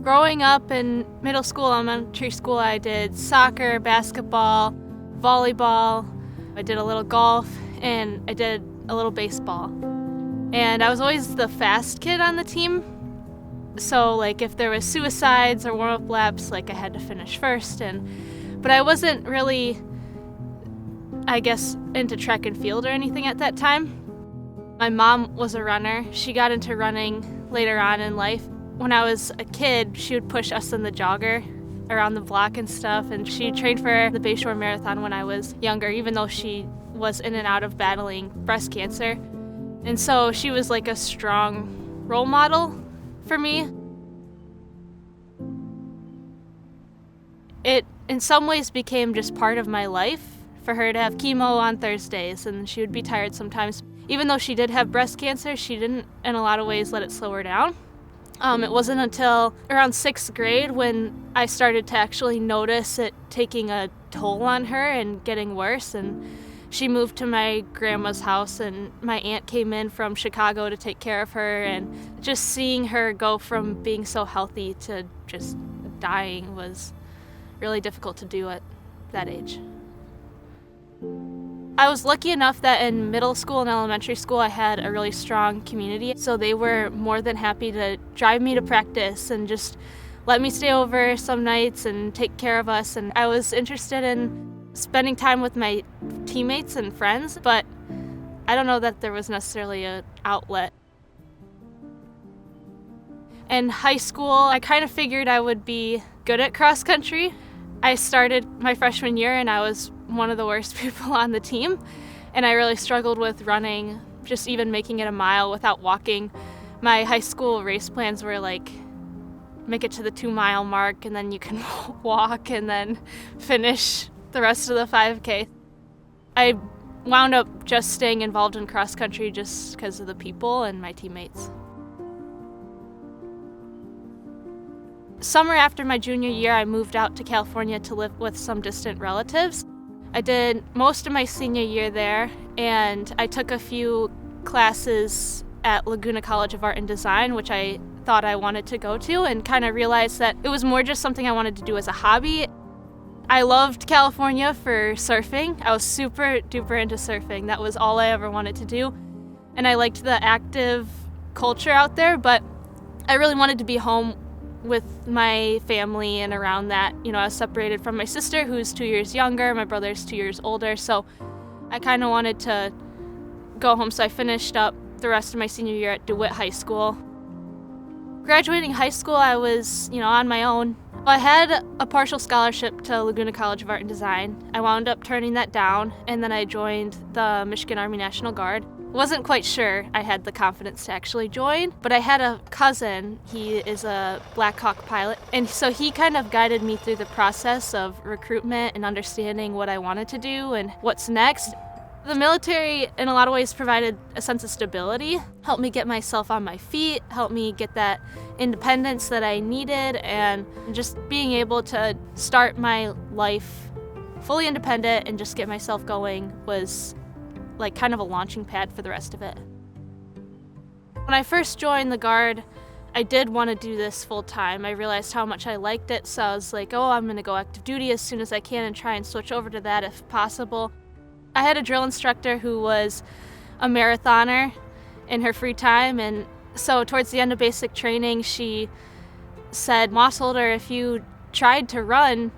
Growing up in middle school, elementary school, I did soccer, basketball, volleyball. I did a little golf, and I did a little baseball. And I was always the fast kid on the team. So like if there was suicides or warm-up laps, like I had to finish first. But I wasn't really, I guess, into track and field or anything at that time. My mom was a runner. She got into running later on in life. When I was a kid, she would push us in the jogger around the block and stuff, and she trained for the Bayshore Marathon when I was younger, even though she was in and out of battling breast cancer. And so she was like a strong role model for me. It in some ways became just part of my life for her to have chemo on Thursdays, and she would be tired sometimes. Even though she did have breast cancer, she didn't in a lot of ways let it slow her down. It wasn't until around 6th grade when I started to actually notice it taking a toll on her and getting worse. And she moved to my grandma's house, and my aunt came in from Chicago to take care of her. And just seeing her go from being so healthy to just dying was really difficult to do at that age. I was lucky enough that in middle school and elementary school I had a really strong community, so they were more than happy to drive me to practice and just let me stay over some nights and take care of us. And I was interested in spending time with my teammates and friends, but I don't know that there was necessarily an outlet. In high school, I kind of figured I would be good at cross country. I started my freshman year and I was one of the worst people on the team, and I really struggled with running, just even making it a mile without walking. My high school race plans were like, make it to the 2-mile mark and then you can walk and then finish the rest of the 5K. I wound up just staying involved in cross country just because of the people and my teammates. Summer after my junior year, I moved out to California to live with some distant relatives. I did most of my senior year there, and I took a few classes at Laguna College of Art and Design, which I thought I wanted to go to, and kind of realized that it was more just something I wanted to do as a hobby. I loved California for surfing. I was super duper into surfing. That was all I ever wanted to do. And I liked the active culture out there, but I really wanted to be home with my family and around that. You know, I was separated from my sister, who's 2 years younger. My brother's 2 years older, so I kind of wanted to go home. So I finished up the rest of my senior year at DeWitt High School. Graduating high school, I was, on my own. I had a partial scholarship to Laguna College of Art and Design. I wound up turning that down, and then I joined the Michigan Army National Guard. Wasn't quite sure I had the confidence to actually join, but I had a cousin. He is a Black Hawk pilot, and so he kind of guided me through the process of recruitment and understanding what I wanted to do and what's next. The military, in a lot of ways, provided a sense of stability, helped me get myself on my feet, helped me get that independence that I needed, and just being able to start my life fully independent and just get myself going was like kind of a launching pad for the rest of it. When I first joined the Guard, I did want to do this full time. I realized how much I liked it, so I was like, I'm going to go active duty as soon as I can and try and switch over to that if possible. I had a drill instructor who was a marathoner in her free time, and so towards the end of basic training, she said, Mossholder, if you tried to run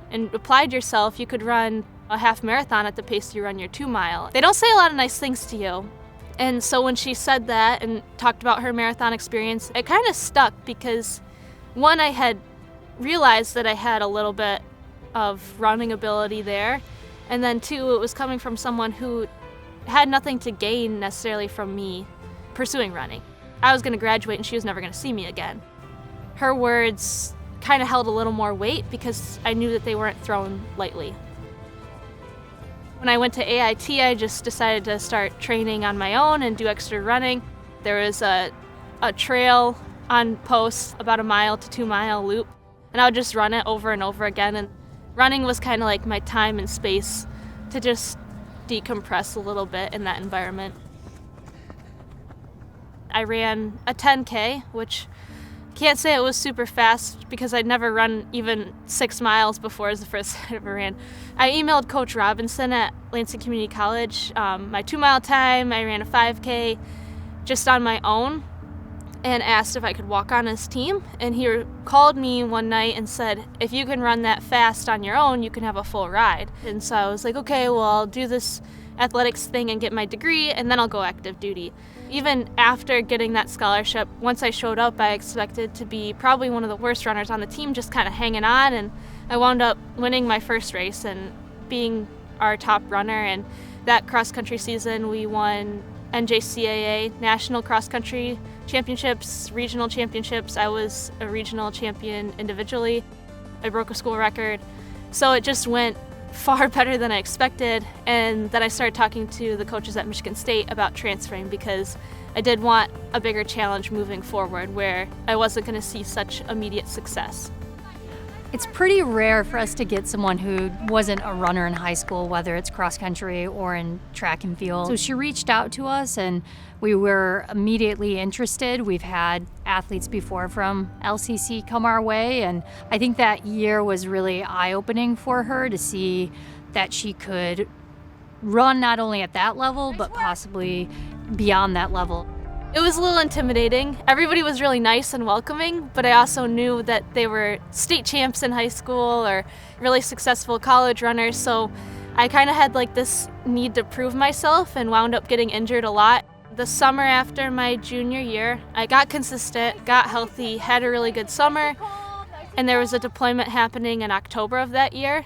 and applied yourself, you could run a half marathon at the pace you run your 2-mile. They don't say a lot of nice things to you. And so when she said that and talked about her marathon experience, it kind of stuck because, one, I had realized that I had a little bit of running ability there, and then two, it was coming from someone who had nothing to gain necessarily from me pursuing running. I was going to graduate and she was never going to see me again. Her words kind of held a little more weight because I knew that they weren't thrown lightly. When I went to AIT, I just decided to start training on my own and do extra running. There was a trail on post, about a 1 to 2-mile loop, and I would just run it over and over again. And running was kind of like my time and space to just decompress a little bit in that environment. I ran a 10K, which Can't say it was super fast because I'd never run even 6 miles before as the first I ever ran. I emailed Coach Robinson at Lansing Community College my 2-mile time. I ran a 5K just on my own and asked if I could walk on his team. And he called me one night and said, if you can run that fast on your own, you can have a full ride. And so I was like, okay, well, I'll do this athletics thing and get my degree, and then I'll go active duty. Even after getting that scholarship, once I showed up, I expected to be probably one of the worst runners on the team, just kind of hanging on, and I wound up winning my first race and being our top runner. And that cross-country season, we won NJCAA National Cross Country Championships, regional championships. I was a regional champion individually. I broke a school record. So it just went far better than I expected, and then I started talking to the coaches at Michigan State about transferring because I did want a bigger challenge moving forward where I wasn't going to see such immediate success. It's pretty rare for us to get someone who wasn't a runner in high school, whether it's cross country or in track and field. So she reached out to us and we were immediately interested. We've had athletes before from LCC come our way, and I think that year was really eye-opening for her to see that she could run not only at that level, but possibly beyond that level. It was a little intimidating. Everybody was really nice and welcoming, but I also knew that they were state champs in high school or really successful college runners, so I kind of had like this need to prove myself and wound up getting injured a lot. The summer after my junior year, I got consistent, got healthy, had a really good summer, and there was a deployment happening in October of that year.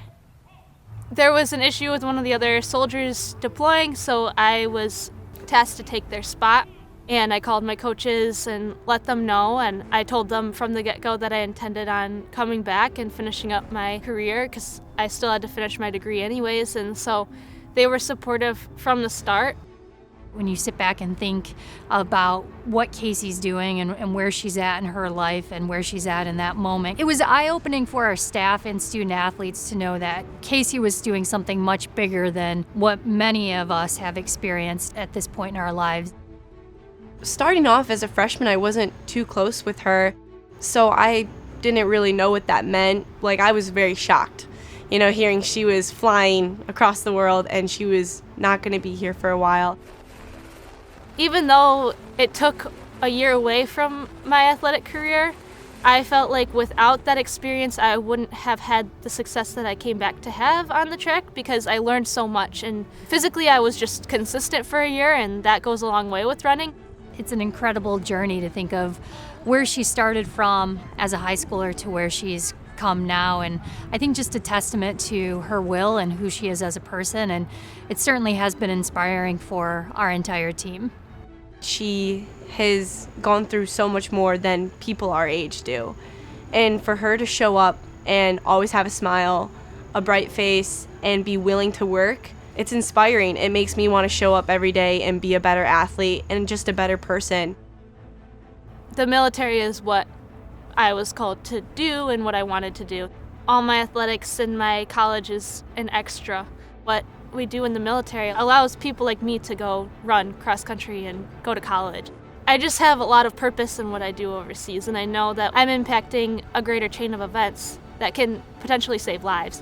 There was an issue with one of the other soldiers deploying, so I was tasked to take their spot. And I called my coaches and let them know, and I told them from the get-go that I intended on coming back and finishing up my career because I still had to finish my degree anyways, and so they were supportive from the start. When you sit back and think about what Casey's doing and where she's at in her life and where she's at in that moment, it was eye-opening for our staff and student athletes to know that Casey was doing something much bigger than what many of us have experienced at this point in our lives. Starting off as a freshman, I wasn't too close with her, so I didn't really know what that meant. Like, I was very shocked, hearing she was flying across the world and she was not going to be here for a while. Even though it took a year away from my athletic career, I felt like without that experience, I wouldn't have had the success that I came back to have on the track because I learned so much. And physically, I was just consistent for a year, and that goes a long way with running. It's an incredible journey to think of where she started from as a high schooler to where she's come now, and I think just a testament to her will and who she is as a person, and it certainly has been inspiring for our entire team. She has gone through so much more than people our age do, and for her to show up and always have a smile, a bright face, and be willing to work, it's inspiring. It makes me want to show up every day and be a better athlete and just a better person. The military is what I was called to do and what I wanted to do. All my athletics in my college is an extra. What we do in the military allows people like me to go run cross country and go to college. I just have a lot of purpose in what I do overseas, and I know that I'm impacting a greater chain of events that can potentially save lives.